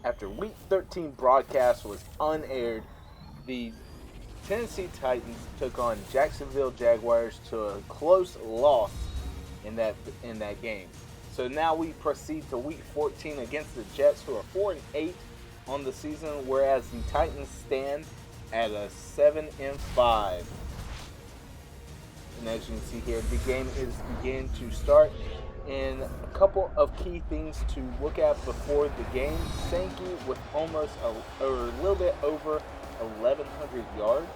after Week 13 broadcast was unaired, the Tennessee Titans took on Jacksonville Jaguars to a close loss in that game. So now we proceed to Week 14 against the Jets, who are 4-8 on the season, whereas the Titans stand at a 7-5. And as you can see here, the game is beginning to start. And a couple of key things to look at before the game: Sankey with almost a little bit over 1,100 yards.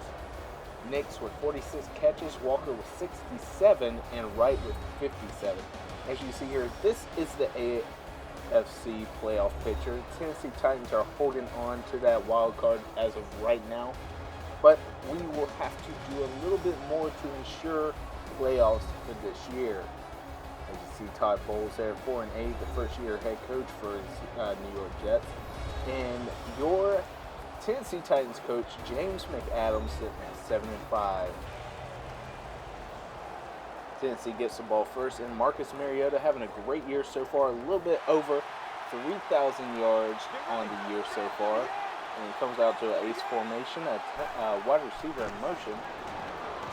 Nix with 46 catches, Walker with 67, and Wright with 57. As you see here, this is the AFC playoff picture. Tennessee Titans are holding on to that wild card as of right now, but we will have to do a little bit more to ensure playoffs for this year. As you see, Todd Bowles there, 4-8, the first-year head coach for New York Jets, and your Tennessee Titans coach James McAdams sitting at 7-5. Tennessee gets the ball first, and Marcus Mariota having a great year so far, a little bit over 3,000 yards on the year so far. And he comes out to an ace formation, a wide receiver in motion.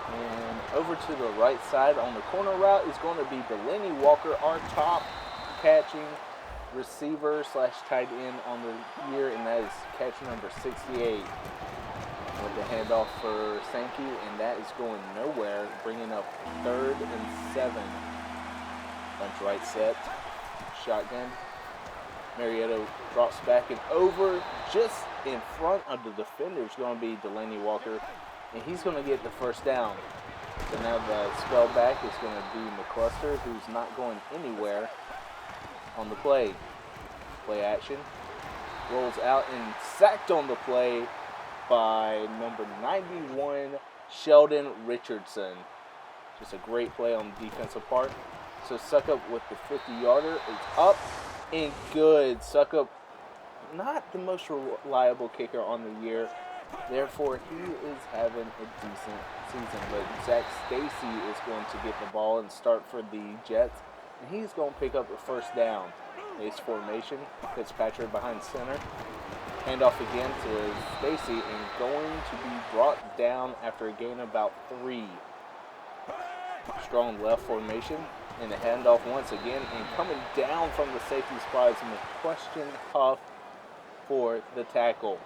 And over to the right side on the corner route is going to be Delanie Walker, our top catching receiver / tight end on the year, and that is catch number 68. With the handoff for Sankey, and that is going nowhere, bringing up 3rd and 7. Bunch right set, shotgun. Mariota drops back and over, just in front of the defender is going to be Delanie Walker, and he's going to get the first down. So now the spell back is going to be McCluster, who's not going anywhere on the play. Play action. Rolls out and sacked on the play by number 91, Sheldon Richardson. Just a great play on the defensive part. So Succop with the 50-yarder is up and good. Succop, not the most reliable kicker on the year. Therefore, he is having a decent season. But Zach Stacy is going to get the ball and start for the Jets. And he's going to pick up the first down. Ace formation. Fitzpatrick behind center. Handoff again to Stacy and going to be brought down after a gain of about 3. Strong left formation. And the handoff once again. And coming down from the safety spot is McQuestion Huff for the tackle.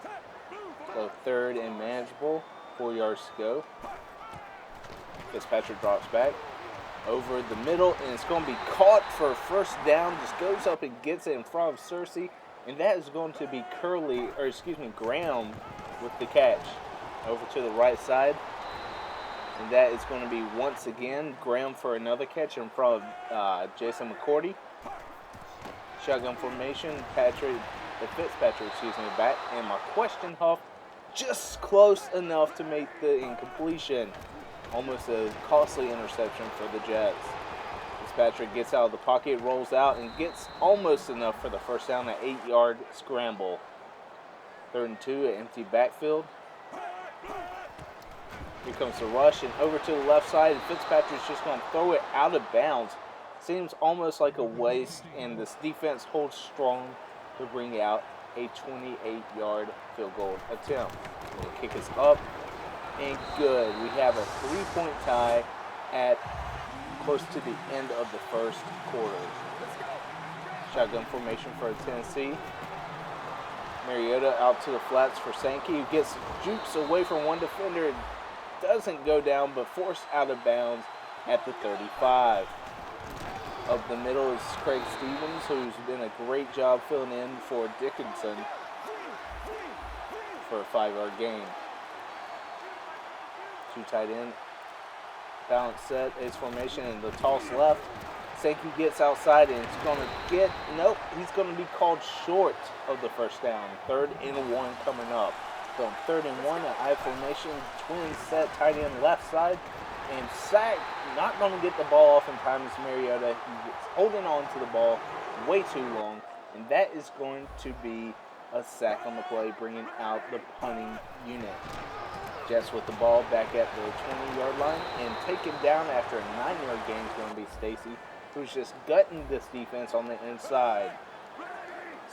So 3rd and manageable. 4 yards to go. Fitzpatrick drops back. Over the middle, and it's going to be caught for a first down. Just goes up and gets it in front of Cersei, and that is going to be Graham with the catch. Over to the right side, and that is going to be once again Graham for another catch in front of Jason McCourty. Shotgun formation, Fitzpatrick, back, and McQuestion Huff just close enough to make the incompletion. Almost a costly interception for the Jets. Fitzpatrick gets out of the pocket, rolls out, and gets almost enough for the first down, an 8-yard scramble. 3rd and 2, an empty backfield. Here comes the rush, and over to the left side, and Fitzpatrick's just going to throw it out of bounds. Seems almost like a waste, and this defense holds strong to bring out a 28-yard field goal attempt. And the kick is up. And good. We have a 3-point tie at close to the end of the first quarter. Shotgun formation for Tennessee. Mariota out to the flats for Sankey, who gets jukes away from one defender. Doesn't go down, but forced out of bounds at the 35. Up the middle is Craig Stevens, who's been a great job filling in for Dickinson for a 5-yard gain. 2 tight end, balance set, ace formation, and the toss left. Sankey gets outside, and it's going to he's going to be called short of the first down. 3rd and 1 coming up. So 3rd and 1, an I formation, twin set, tight end left side, and sack, not going to get the ball off in time as Mariota. He's holding on to the ball way too long, and that is going to be a sack on the play, bringing out the punting unit. Jets with the ball back at the 20-yard line, and taken down after a 9-yard gain is going to be Stacy, who's just gutting this defense on the inside.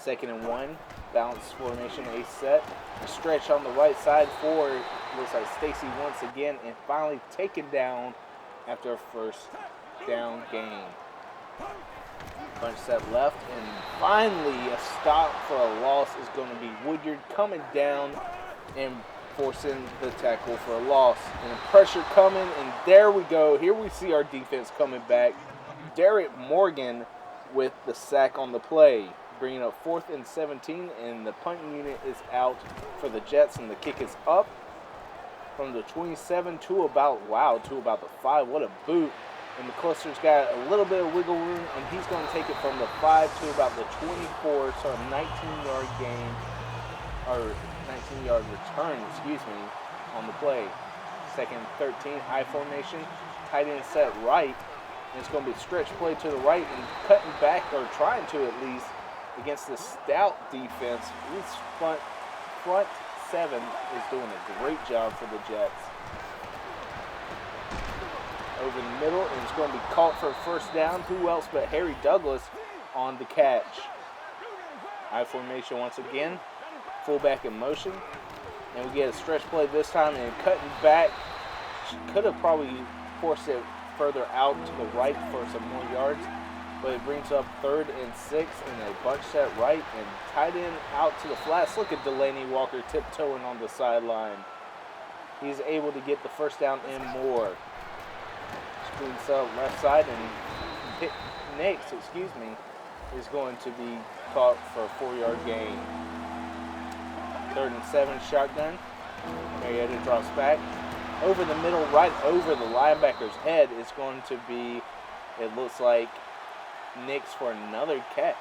2nd and 1, Bounce formation, a set. A stretch on the right side for, looks like Stacy once again, and finally taken down after a first down gain. Bunch set left, and finally a stop for a loss is going to be Woodyard coming down and forcing the tackle for a loss. And pressure coming, and there we go. Here we see our defense coming back. Derek Morgan with the sack on the play, bringing up 4th and 17, and the punting unit is out for the Jets, and the kick is up from the 27 to about, to about the 5. What a boot. And McCluster's got a little bit of wiggle room, and he's going to take it from the 5 to about the 24, so a 19-yard gain, or 19-yard return, on the play. 2nd and 13, I formation, tight end set right, and it's going to be stretch play to the right and cutting back, or trying to at least, against the stout defense. This front 7 is doing a great job for the Jets. Over the middle, and it's going to be caught for a first down. Who else but Harry Douglas on the catch. I formation once again. Fullback in motion. And we get a stretch play this time, and cutting back. Could have probably forced it further out to the right for some more yards. But it brings up 3rd and 6, and a bunch set right, and tight end out to the flats. Look at Delaney Walker tiptoeing on the sideline. He's able to get the first down and more. Screen set left side, and next, is going to be caught for a 4-yard gain. 3rd and 7 shotgun. Marietta drops back. Over the middle, right over the linebacker's head is going to be, it looks like, Nix for another catch.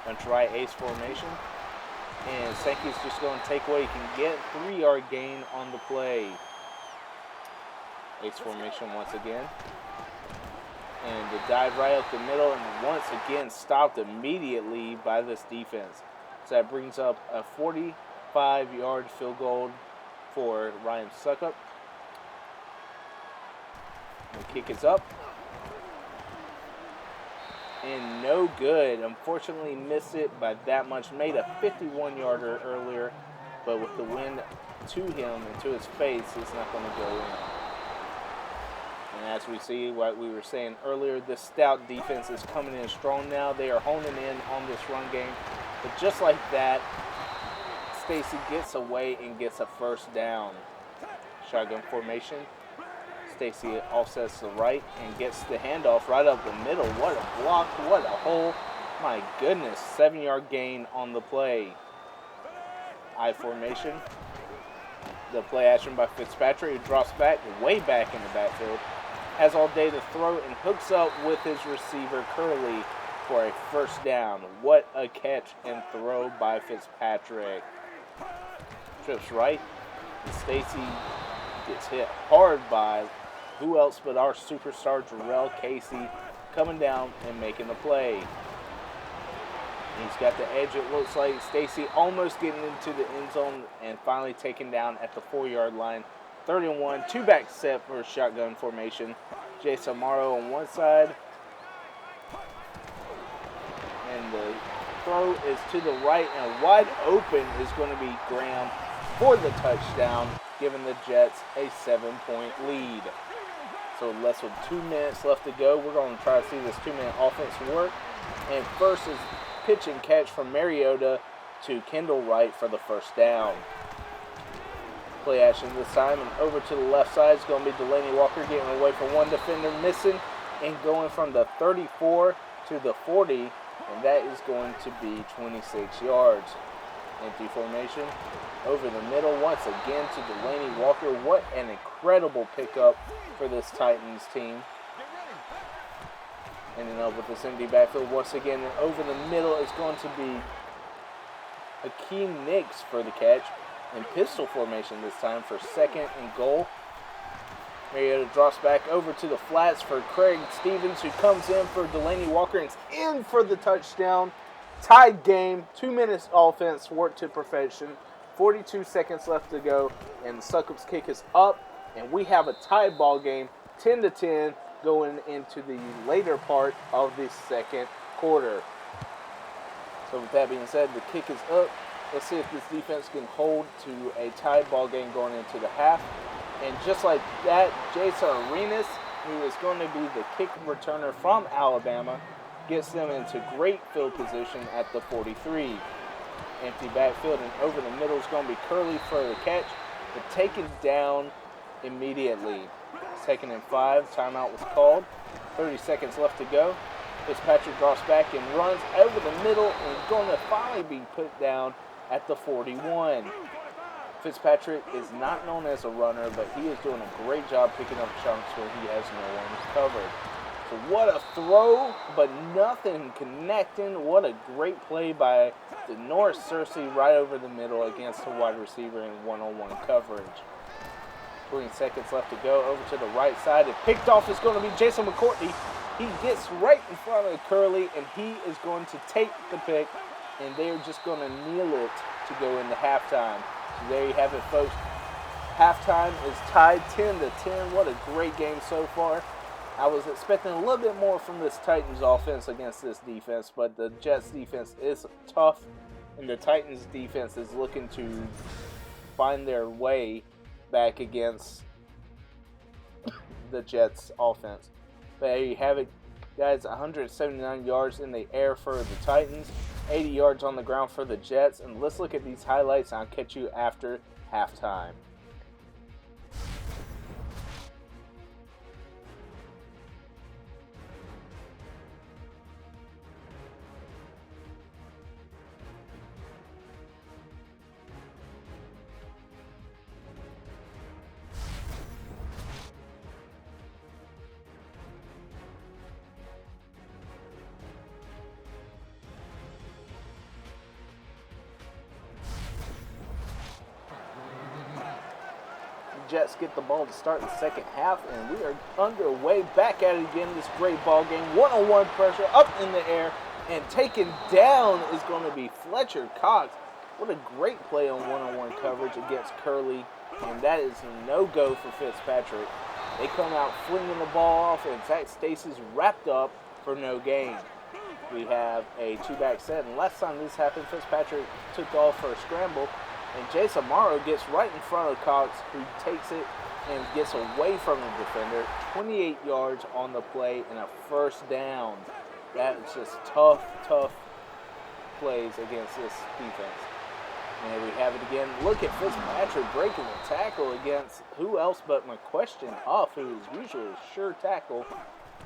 Going to try ace formation. And Sankey's just going to take what he can get. 3-yard gain on the play. Ace formation once again. And the dive right up the middle, and once again stopped immediately by this defense. So that brings up a 45-yard field goal for Ryan Suckup. The kick is up. And no good. Unfortunately missed it by that much. Made a 51-yarder earlier, but with the wind to him and to his face, it's not going to go in. And as we see, what we were saying earlier, this stout defense is coming in strong now. They are honing in on this run game. But just like that, Stacy gets away and gets a first down. Shotgun formation. Stacy offsets the right and gets the handoff right up the middle. What a block, what a hole. My goodness, 7-yard gain on the play. I formation. The play action by Fitzpatrick, who drops back, way back in the backfield. Has all day to throw and hooks up with his receiver, Curley, for a first down. What a catch and throw by Fitzpatrick. Trips right, and Stacy gets hit hard by who else but our superstar Jarrell Casey coming down and making the play. He's got the edge, it looks like. Stacy almost getting into the end zone and finally taken down at the 4-yard line. 3rd and 1, 2-back set for shotgun formation. Jason Morrow on one side. And the throw is to the right, and wide open is going to be Graham for the touchdown, giving the Jets a 7-point lead. So less than 2 minutes left to go. We're going to try to see this 2-minute offense work. And first is pitch and catch from Mariota to Kendall Wright for the first down. Play action this time, and over to the left side is going to be Delaney Walker getting away from one defender missing and going from the 34 to the 40, and that is going to be 26 yards. Empty formation over the middle once again to Delaney Walker. What an incredible pickup for this Titans team. Ending up with this empty backfield once again, and over the middle is going to be Hakeem Nicks for the catch. In pistol formation this time for 2nd and goal. Mariota drops back over to the flats for Craig Stevens, who comes in for Delaney Walker and is in for the touchdown. Tied game, 2 minutes offense, worked to perfection. 42 seconds left to go, and Succup's kick is up, and we have a tied ball game, 10-10, going into the later part of the second quarter. So But with that being said, the kick is up. Let's see if this defense can hold to a tied ball game going into the half. And just like that, Jason Arenas, who is going to be the kick returner from Alabama, gets them into great field position at the 43. Empty backfield and over the middle is going to be Curley for the catch, but taken down immediately. 2nd and 5, timeout was called. 30 seconds left to go. Fitzpatrick drops back and runs over the middle and going to finally be put down at the 41. Fitzpatrick is not known as a runner, but he is doing a great job picking up chunks when he has no one covered. So what a throw, but nothing connecting. What a great play by Norris Searcy right over the middle against the wide receiver in one-on-one coverage. 20 seconds left to go. Over to the right side. And picked off is going to be Jason McCourtney. He gets right in front of Curley, and he is going to take the pick, and they're just going to kneel it to go into halftime. So there you have it, folks. Halftime is tied 10-10. What a great game so far. I was expecting a little bit more from this Titans offense against this defense, but the Jets defense is tough, and the Titans defense is looking to find their way back against the Jets offense. But there you have it, guys. 179 yards in the air for the Titans, 80 yards on the ground for the Jets. And let's look at these highlights, and I'll catch you after halftime. Jets get the ball to start the second half, and we are underway. Back at it again, this great ball game. One-on-one pressure up in the air, and taken down is going to be Fletcher Cox. What a great play on one-on-one coverage against Curley, and that is a no-go for Fitzpatrick. They come out flinging the ball off, and Zach Stacy's wrapped up for no gain. We have a two-back set, and last time this happened, Fitzpatrick took off for a scramble, and Jason Morrow gets right in front of Cox, who takes it and gets away from the defender. 28 yards on the play and a first down. That's just tough plays against this defense. And we have it again. Look at Fitzpatrick breaking the tackle against who else but McQuestion Huff, who is usually a sure tackle,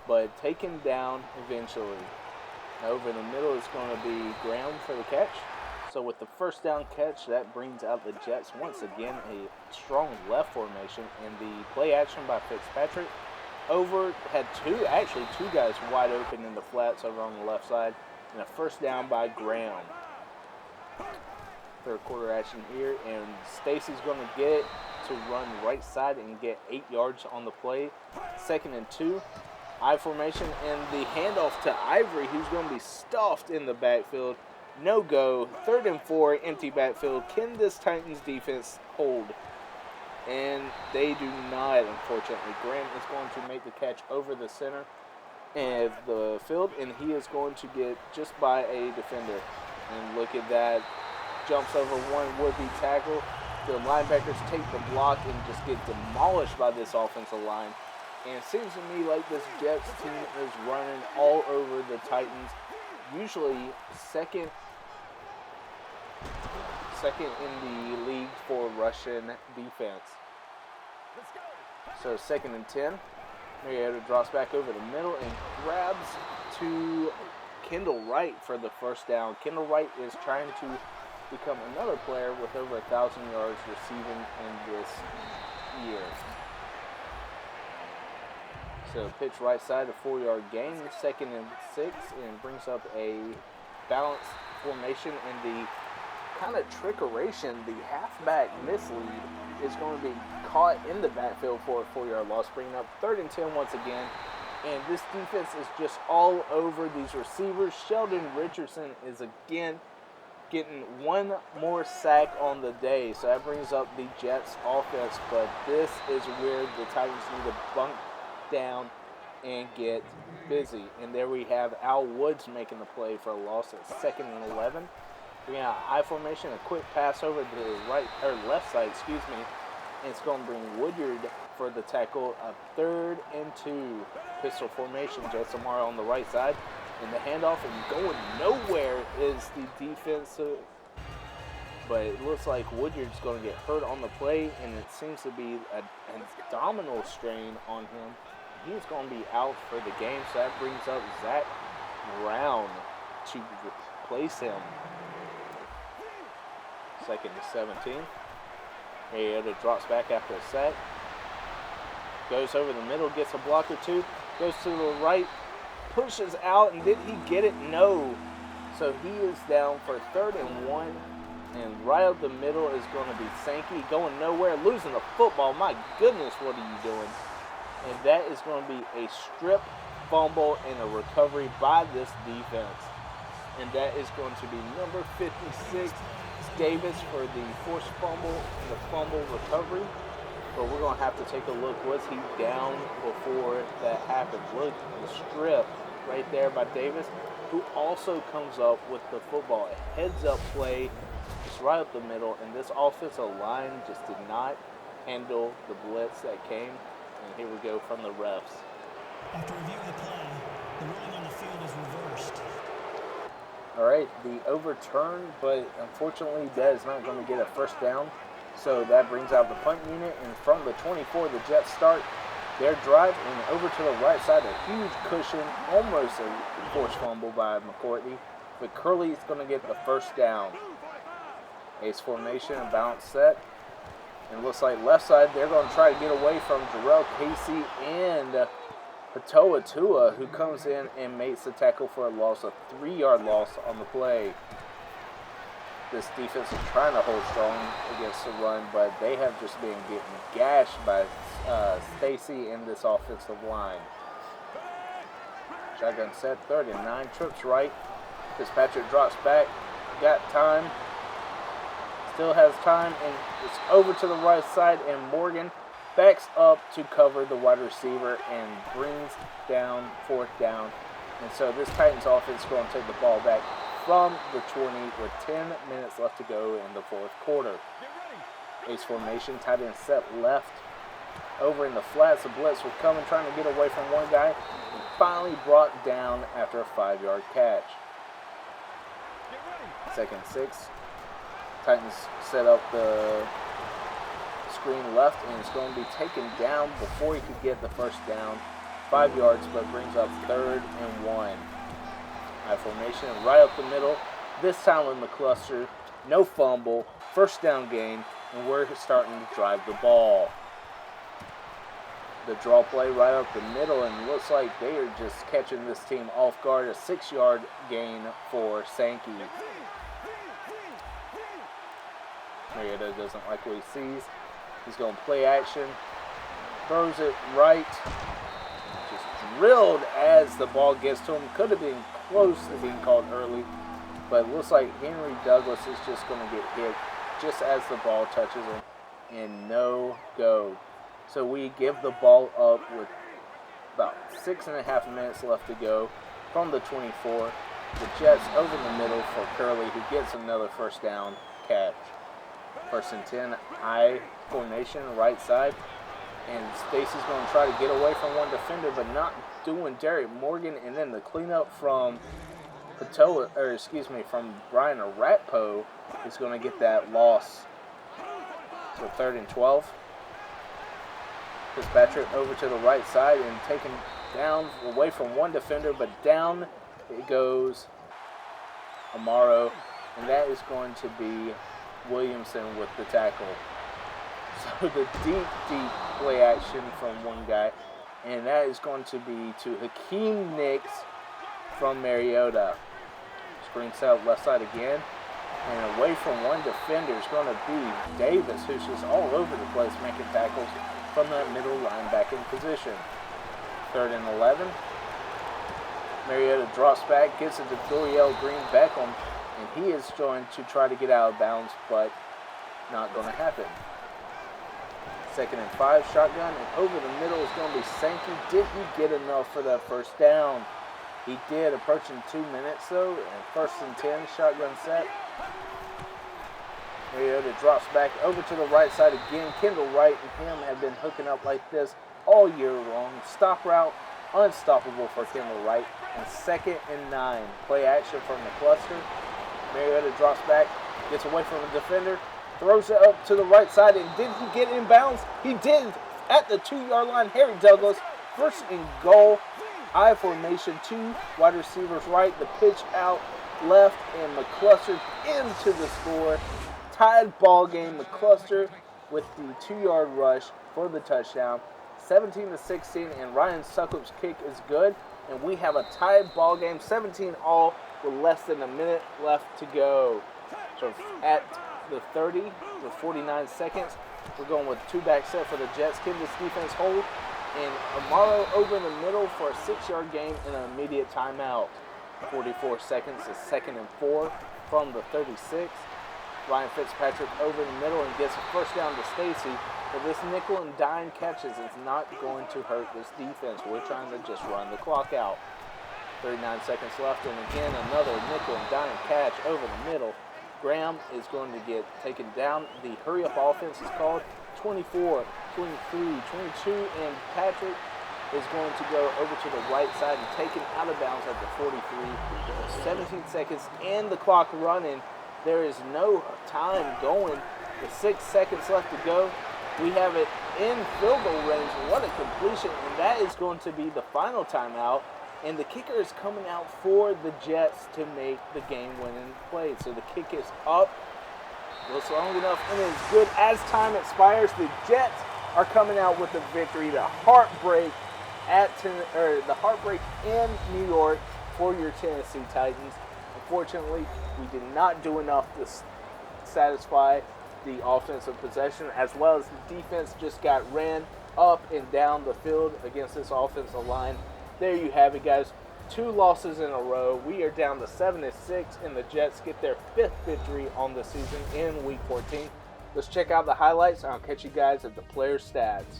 but taken down eventually. Over the middle is going to be Graham for the catch. So with the first down catch, that brings out the Jets once again, a strong left formation, and the play action by Fitzpatrick over had two guys wide open in the flats over on the left side, and a first down by Graham. Third quarter action here, and Stacy's going to get it to run right side and get 8 yards on the play. 2nd and 2. I formation, and the handoff to Ivory, who's going to be stuffed in the backfield. No go. 3rd and 4, empty backfield. Can this Titans defense hold? And they do not, unfortunately. Graham is going to make the catch over the center of the field, and he is going to get just by a defender. And look at that. Jumps over one would-be tackle. The linebackers take the block and just get demolished by this offensive line. And it seems to me like this Jets team is running all over the Titans. Usually second in the league for Russian defense. So 2nd and 10. Mariota drops back over the middle and grabs to Kendall Wright for the first down. Kendall Wright is trying to become another player with over 1,000 yards receiving in this year. So pitch right side, a 4-yard gain, 2nd and 6, and brings up a balanced formation, and the kind of trickeration, the halfback mislead is going to be caught in the backfield for a 4-yard loss, bringing up 3rd and 10 once again. And this defense is just all over these receivers. Sheldon Richardson is again getting one more sack on the day, so that brings up the Jets offense, but this is where the Titans need to bunk down and get busy. And there we have Al Woods making the play for a loss at 2nd and 11. We're going to I formation, a quick pass over to the right or left side, and it's going to bring Woodyard for the tackle. A 3rd and 2 pistol formation. Jets Amaro on the right side, and the handoff and going nowhere is the defensive. But it looks like Woodyard's going to get hurt on the play, and it seems to be an abdominal strain on him. He's going to be out for the game, so that brings up Zach Brown to replace him. 2nd and 17. Mariota drops back after a sack. Goes over the middle, gets a block or two. Goes to the right, pushes out, and did he get it? No. So he is down for 3rd and 1. And right up the middle is going to be Sankey, going nowhere, losing the football. My goodness, what are you doing? And that is going to be a strip, fumble, and a recovery by this defense. And that is going to be number 56, Davis, for the forced fumble and the fumble recovery. But we're going to have to take a look. Was he down before that happened? Look, the strip right there by Davis, who also comes up with the football. A heads-up play just right up the middle, and this offensive line just did not handle the blitz that came. And here we go from the refs. After reviewing the play, the ruling on the field is reversed. All right, the overturn, but unfortunately that is not going to get a first down. So that brings out the punt unit, and from the 24, the Jets start their drive, and over to the right side, a huge cushion, almost a forced fumble by McCourtney, but Curley is going to get the first down. Ace formation and bounce set. And it looks like left side, they're going to try to get away from Jarrell Casey and Patoa Tua, who comes in and makes the tackle for a loss, a 3-yard loss on the play. This defense is trying to hold strong against the run, but they have just been getting gashed by Stacy and this offensive line. Shotgun set, 3rd and 9, trips right. Fitzpatrick drops back, got time. Still has time, and it's over to the right side, and Morgan backs up to cover the wide receiver and brings down 4th down. And so this Titans offense is going to take the ball back from the 20 with 10 minutes left to go in the 4th quarter. Ace formation, tight end set left. Over in the flats, the blitz was coming, trying to get away from one guy, and finally brought down after a 5-yard catch. 2nd and 6. Titans set up the screen left, and it's going to be taken down before he could get the first down. 5 yards, but brings up 3rd and 1. High formation right up the middle. This time with McCluster, no fumble, first down gain, and we're starting to drive the ball. The draw play right up the middle, and it looks like they are just catching this team off guard. A 6-yard gain for Sankey. Mariota doesn't like what he sees. He's going to play action. Throws it right. Just drilled as the ball gets to him. Could have been close to being called early. But it looks like Henry Douglas is just going to get hit just as the ball touches him. And no go. So we give the ball up with about 6.5 minutes left to go from the 24. The Jets over the middle for Curley, who gets another first down catch. 1st and 10, I formation, right side. And Stacy's going to try to get away from one defender, but not doing Derek Morgan. And then the cleanup from from Brian Aratpo is going to get that loss. So 3rd and 12. Fitzpatrick over to the right side and taken down away from one defender, but down it goes Amaro. And that is going to be Williamson with the tackle. So the deep play action from one guy, and that is going to be to Hakeem Nicks from Mariota. Screen set left side again, and away from one defender is going to be Davis, who's just all over the place making tackles from that middle linebacking position. 3rd and 11. Mariota drops back, gets it to Doriel Green Beckham, and he is going to try to get out of bounds, but not going to happen. 2nd and 5 shotgun, and over the middle is going to be Sankey. Did he get enough for that first down? He did, approaching 2 minutes though, and 1st and 10 shotgun set. Mariota drops back over to the right side again. Kendall Wright and him have been hooking up like this all year long. Stop route, unstoppable for Kendall Wright. And 2nd and 9. Play action from the cluster. Mariota drops back, gets away from the defender, throws it up to the right side, and did he get inbounds? He did at the 2-yard line. Harry Douglas, 1st and goal. I formation, 2 wide receivers right, the pitch out left, and McCluster into the score. Tied ball game. McCluster with the 2-yard rush for the touchdown. 17-16, and Ryan Succop's kick is good, and we have a tied ball game, 17 all, with less than a minute left to go. So at the 30 to 49 seconds, we're going with 2-back set for the Jets. Can this defense hold? And Amaro over in the middle for a 6-yard gain and an immediate timeout. 44 seconds is 2nd and 4 from the 36. Ryan Fitzpatrick over in the middle and gets a first down to Stacy. But this nickel and dime catches is not going to hurt this defense. We're trying to just run the clock out. 39 seconds left, and again another nickel and dime catch over the middle. Graham is going to get taken down. The hurry-up offense is called. 24, 23, 22, and Patrick is going to go over to the right side and taken out of bounds at the 43. 17 seconds and the clock running. There is no time going. With 6 seconds left to go, we have it in field goal range. What a completion, and that is going to be the final timeout. And the kicker is coming out for the Jets to make the game-winning play. So the kick is up. It's long enough, and it's good. As time expires, the Jets are coming out with the victory. The heartbreak the heartbreak in New York for your Tennessee Titans. Unfortunately, we did not do enough to satisfy the offensive possession, as well as the defense just got ran up and down the field against this offensive line. There you have it, guys. 2 losses in a row. We are down to 7-6, and the Jets get their 5th victory on the season in Week 14. Let's check out the highlights, and I'll catch you guys at the player stats.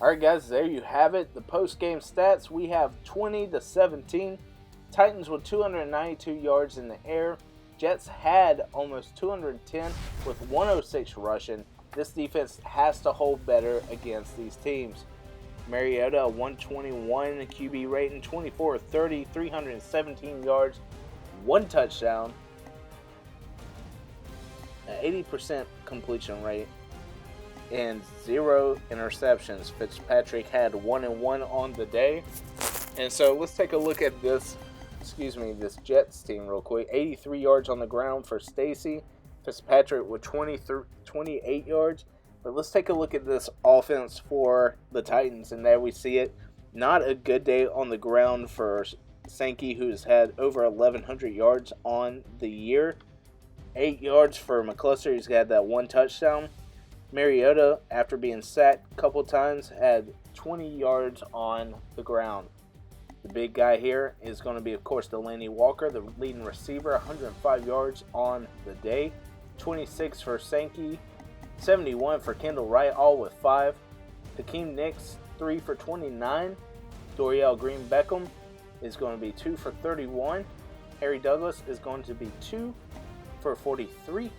Alright guys, there you have it. The post-game stats, we have 20-17. Titans with 292 yards in the air. Jets had almost 210 with 106 rushing. This defense has to hold better against these teams. Mariota, 121 QB rating, 24-30, 317 yards, 1 touchdown, an 80% completion rate, and 0 interceptions. Fitzpatrick had 1-1 on the day. And so let's take a look at this Jets team real quick. 83 yards on the ground for Stacy. Fitzpatrick with 28 yards. But let's take a look at this offense for the Titans, and there we see it. Not a good day on the ground for Sankey, who's had over 1,100 yards on the year. 8 yards for McCluster, who's got that 1 touchdown. Mariota, after being sacked a couple times, had 20 yards on the ground. The big guy here is going to be, of course, Delanie Walker, the leading receiver, 105 yards on the day. 26 for Sankey, 71 for Kendall Wright, all with 5. Hakeem Nicks, 3 for 29. Dorial Green-Beckham is going to be 2 for 31. Harry Douglas is going to be 2 for 43.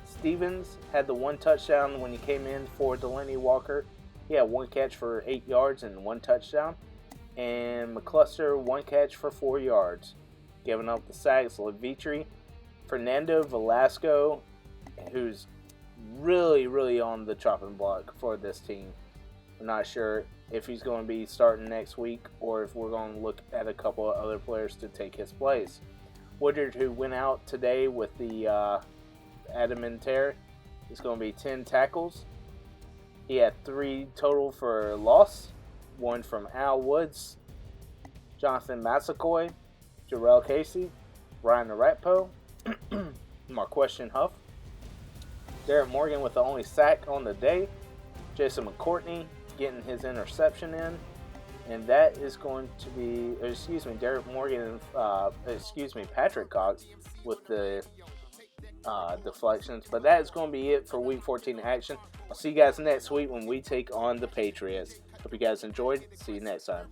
Stevens had the 1 touchdown when he came in for Delanie Walker. He had 1 catch for 8 yards and 1 touchdown. And McCluster, 1 catch for 4 yards. Giving up the sacks, Levitri. Fernando Velasco, who's really on the chopping block for this team. I'm not sure if he's going to be starting next week or if we're going to look at a couple of other players to take his place. Woodard, who went out today with the adamantare, is going to be 10 tackles. He had 3 total for loss. 1 from Al Woods. Jonathan Massaquoi, Jarrell Casey, Ryan Arakpo, Marquestion Huff, Derek Morgan with the only sack on the day, Jason McCourtney getting his interception in, and that is going to be, Derek Morgan, Patrick Cox with the deflections. But that is going to be it for Week 14 action. I'll see you guys next week when we take on the Patriots. Hope you guys enjoyed. See you next time.